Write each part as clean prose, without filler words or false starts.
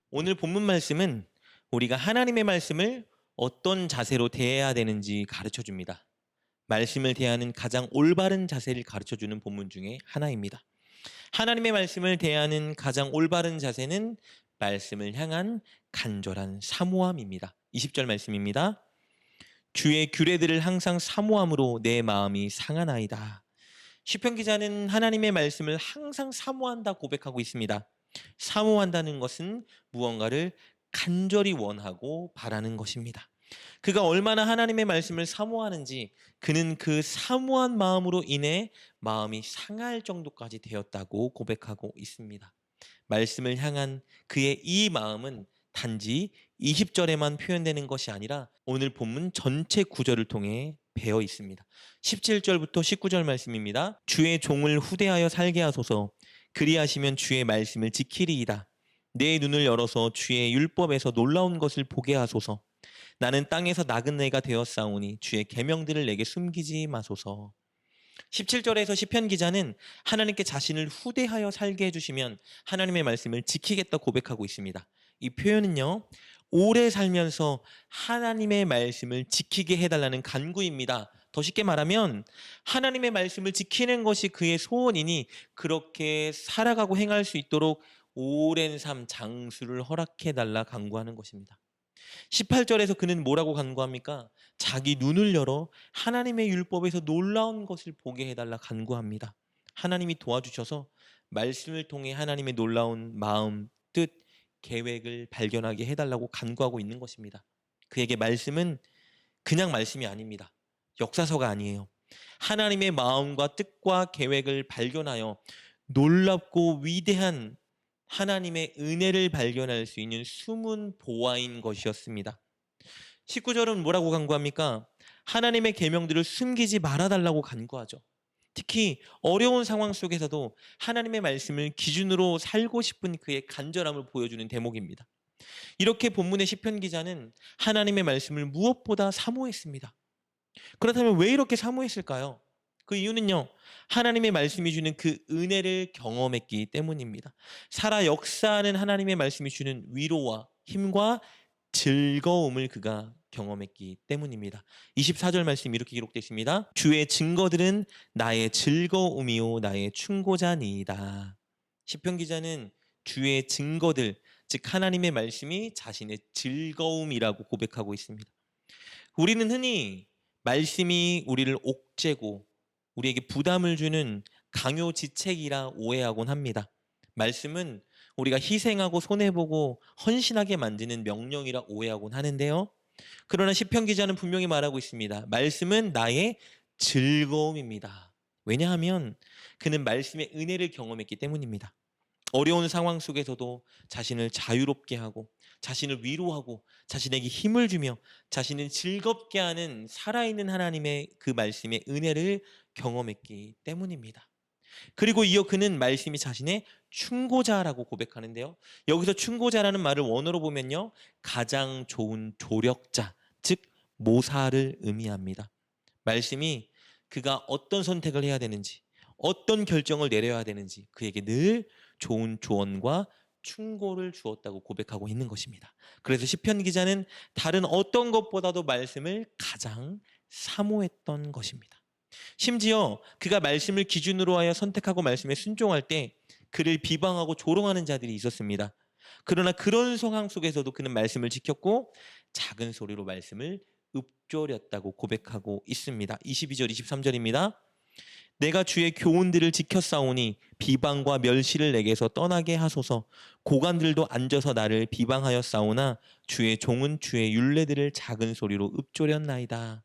오늘 본문 말씀은 우리가 하나님의 말씀을 어떤 자세로 대해야 되는지 가르쳐 줍니다. 말씀을 대하는 가장 올바른 자세를 가르쳐 주는 본문 중에 하나입니다. 하나님의 말씀을 대하는 가장 올바른 자세는 말씀을 향한 간절한 사모함입니다. 20절 말씀입니다. 주의 규례들을 항상 사모함으로 내 마음이 상하나이다. 시편 기자는 하나님의 말씀을 항상 사모한다 고백하고 있습니다. 사모한다는 것은 무언가를 간절히 원하고 바라는 것입니다. 그가 얼마나 하나님의 말씀을 사모하는지 그는 그 사모한 마음으로 인해 마음이 상할 정도까지 되었다고 고백하고 있습니다. 말씀을 향한 그의 이 마음은 단지 20절에만 표현되는 것이 아니라 오늘 본문 전체 구절을 통해 배어 있습니다. 17절부터 19절 말씀입니다. 주의 종을 후대하여 살게 하소서. 그리하시면 주의 말씀을 지키리이다. 내 눈을 열어서 주의 율법에서 놀라운 것을 보게 하소서. 나는 땅에서 나그네가 되었사오니 주의 계명들을 내게 숨기지 마소서. 17절에서 시편 기자는 하나님께 자신을 후대하여 살게 해주시면 하나님의 말씀을 지키겠다 고백하고 있습니다. 이 표현은요, 오래 살면서 하나님의 말씀을 지키게 해달라는 간구입니다. 더 쉽게 말하면 하나님의 말씀을 지키는 것이 그의 소원이니 그렇게 살아가고 행할 수 있도록 오랜 삶 장수를 허락해달라 간구하는 것입니다. 18절에서 그는 뭐라고 간구합니까? 자기 눈을 열어 하나님의 율법에서 놀라운 것을 보게 해달라 간구합니다. 하나님이 도와주셔서 말씀을 통해 하나님의 놀라운 마음, 뜻, 계획을 발견하게 해달라고 간구하고 있는 것입니다. 그에게 말씀은 그냥 말씀이 아닙니다. 역사서가 아니에요. 하나님의 마음과 뜻과 계획을 발견하여 놀랍고 위대한 하나님의 은혜를 발견할 수 있는 숨은 보화인 것이었습니다. 19절은 뭐라고 간구합니까? 하나님의 계명들을 숨기지 말아달라고 간구하죠. 특히 어려운 상황 속에서도 하나님의 말씀을 기준으로 살고 싶은 그의 간절함을 보여주는 대목입니다. 이렇게 본문의 시편 기자는 하나님의 말씀을 무엇보다 사모했습니다. 그렇다면 왜 이렇게 사모했을까요? 그 이유는요, 하나님의 말씀이 주는 그 은혜를 경험했기 때문입니다. 살아 역사하는 하나님의 말씀이 주는 위로와 힘과 즐거움을 그가 경험했기 때문입니다. 24절 말씀 이렇게 기록되어 있습니다. 주의 증거들은 나의 즐거움이요 나의 충고자니이다. 시편 기자는 주의 증거들, 즉 하나님의 말씀이 자신의 즐거움이라고 고백하고 있습니다. 우리는 흔히 말씀이 우리를 옥죄고 우리에게 부담을 주는 강요지책이라 오해하곤 합니다. 말씀은 우리가 희생하고 손해보고 헌신하게 만드는 명령이라 오해하곤 하는데요. 그러나 시편 기자는 분명히 말하고 있습니다. 말씀은 나의 즐거움입니다. 왜냐하면 그는 말씀의 은혜를 경험했기 때문입니다. 어려운 상황 속에서도 자신을 자유롭게 하고 자신을 위로하고 자신에게 힘을 주며 자신을 즐겁게 하는 살아있는 하나님의 그 말씀의 은혜를 경험했기 때문입니다. 그리고 이어 그는 말씀이 자신의 충고자라고 고백하는데요. 여기서 충고자라는 말을 원어로 보면요, 가장 좋은 조력자, 즉 모사를 의미합니다. 말씀이 그가 어떤 선택을 해야 되는지, 어떤 결정을 내려야 되는지 그에게 늘 좋은 조언과 충고를 주었다고 고백하고 있는 것입니다. 그래서 시편 기자는 다른 어떤 것보다도 말씀을 가장 사모했던 것입니다. 심지어 그가 말씀을 기준으로 하여 선택하고 말씀에 순종할 때 그를 비방하고 조롱하는 자들이 있었습니다. 그러나 그런 상황 속에서도 그는 말씀을 지켰고 작은 소리로 말씀을 읊조렸다고 고백하고 있습니다. 22절, 23절입니다. 내가 주의 교훈들을 지켰사오니 비방과 멸시를 내게서 떠나게 하소서. 고관들도 앉아서 나를 비방하였사오나 주의 종은 주의 율례들을 작은 소리로 읊조렸나이다.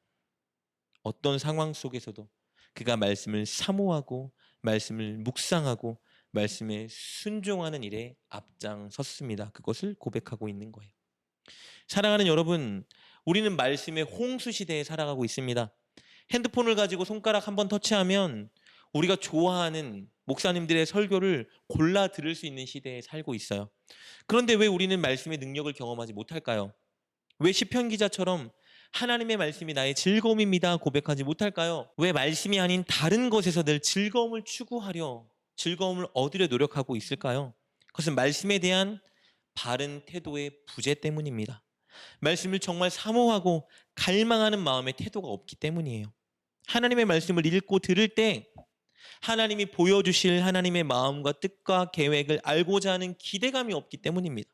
어떤 상황 속에서도 그가 말씀을 사모하고 말씀을 묵상하고 말씀에 순종하는 일에 앞장섰습니다. 그것을 고백하고 있는 거예요. 사랑하는 여러분, 우리는 말씀의 홍수 시대에 살아가고 있습니다. 핸드폰을 가지고 손가락 한번 터치하면 우리가 좋아하는 목사님들의 설교를 골라 들을 수 있는 시대에 살고 있어요. 그런데 왜 우리는 말씀의 능력을 경험하지 못할까요? 왜 시편 기자처럼 하나님의 말씀이 나의 즐거움입니다 고백하지 못할까요? 왜 말씀이 아닌 다른 것에서 늘 즐거움을 추구하려, 즐거움을 얻으려 노력하고 있을까요? 그것은 말씀에 대한 바른 태도의 부재 때문입니다. 말씀을 정말 사모하고 갈망하는 마음의 태도가 없기 때문이에요. 하나님의 말씀을 읽고 들을 때 하나님이 보여주실 하나님의 마음과 뜻과 계획을 알고자 하는 기대감이 없기 때문입니다.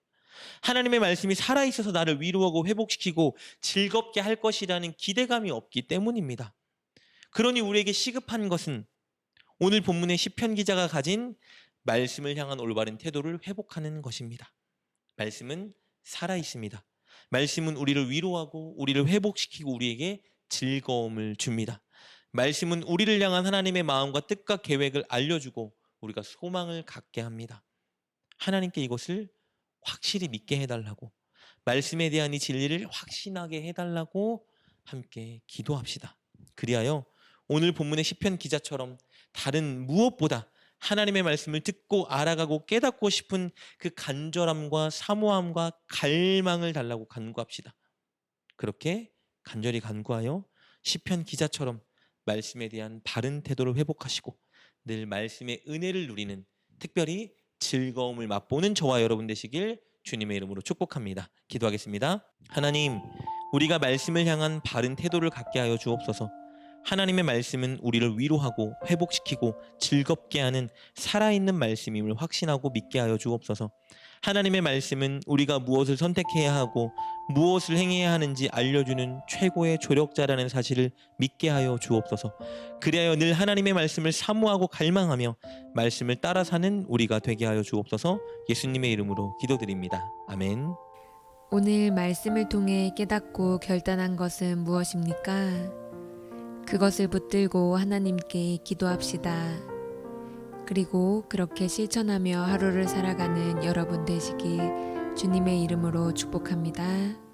하나님의 말씀이 살아있어서 나를 위로하고 회복시키고 즐겁게 할 것이라는 기대감이 없기 때문입니다. 그러니 우리에게 시급한 것은 오늘 본문의 시편 기자가 가진 말씀을 향한 올바른 태도를 회복하는 것입니다. 말씀은 살아있습니다. 말씀은 우리를 위로하고 우리를 회복시키고 우리에게 즐거움을 줍니다. 말씀은 우리를 향한 하나님의 마음과 뜻과 계획을 알려주고 우리가 소망을 갖게 합니다. 하나님께 이것을 확실히 믿게 해달라고, 말씀에 대한 이 진리를 확신하게 해달라고 함께 기도합시다. 그리하여 오늘 본문의 시편 기자처럼 다른 무엇보다 하나님의 말씀을 듣고 알아가고 깨닫고 싶은 그 간절함과 사모함과 갈망을 달라고 간구합시다. 그렇게 간절히 간구하여 시편 기자처럼 말씀에 대한 바른 태도를 회복하시고 늘 말씀의 은혜를 누리는, 특별히 즐거움을 맛보는 저와 여러분 되시길 주님의 이름으로 축복합니다. 기도하겠습니다. 하나님, 우리가 말씀을 향한 바른 태도를 갖게 하여 주옵소서. 하나님의 말씀은 우리를 위로하고 회복시키고 즐겁게 하는 살아있는 말씀임을 확신하고 믿게 하여 주옵소서. 하나님의 말씀은 우리가 무엇을 선택해야 하고 무엇을 행해야 하는지 알려주는 최고의 조력자라는 사실을 믿게 하여 주옵소서. 그리하여 늘 하나님의 말씀을 사모하고 갈망하며 말씀을 따라 사는 우리가 되게 하여 주옵소서. 예수님의 이름으로 기도드립니다. 아멘. 오늘 말씀을 통해 깨닫고 결단한 것은 무엇입니까? 그것을 붙들고 하나님께 기도합시다. 그리고 그렇게 실천하며 하루를 살아가는 여러분 되시길 주님의 이름으로 축복합니다.